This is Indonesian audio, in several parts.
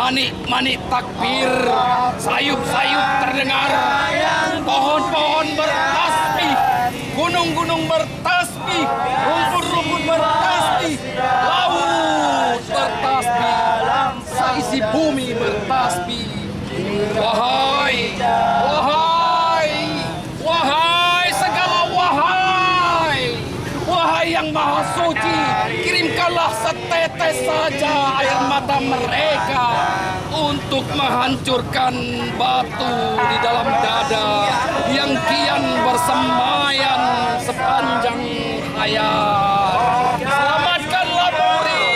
manik-manik takbir, sayup-sayup terdengar, pohon-pohon bertasbih, gunung-gunung bertasbih, rumput-rumput bertasbih, laut bertasbih, seisi bumi bertasbih. Wahai, wahai, wahai segala wahai, wahai yang maha suci, kirimkanlah setetes saja air mata mereka untuk menghancurkan batu di dalam dada yang kian bersemayan sepanjang hayat. Selamatkanlah Muri,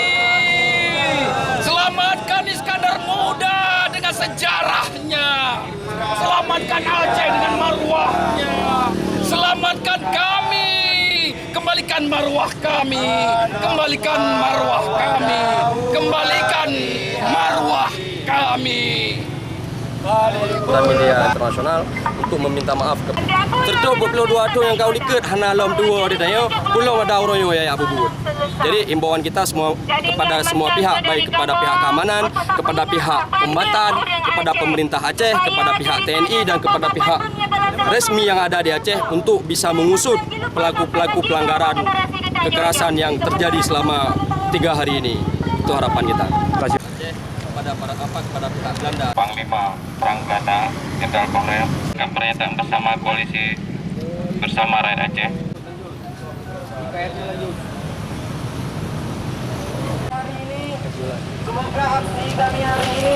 selamatkan Iskandar Muda dengan sejarahnya, selamatkan Aceh dengan marwahnya, selamatkan kami, kembalikan marwah kami, kembalikan marwah kami, kembalikan marwah kami. Dan media internasional untuk meminta maaf ke tertuk berpeludua tu yang kau liket hana lom dua di dayo belum ada orang yang bubur. Jadi imbauan kita semua kepada semua pihak, baik kepada pihak keamanan, kepada pihak kombatan, kepada pemerintah Aceh, kepada pihak TNI dan kepada pihak resmi yang ada di Aceh untuk bisa mengusut pelaku-pelaku pelanggaran kekerasan yang terjadi selama 3 hari ini. Itu harapan kita. Kepada pihak Belanda, Panglima Perang Belanda Jenderal Kornel, pernyataan bersama koalisi bersama rakyat Aceh. Semoga aksi kami hari ini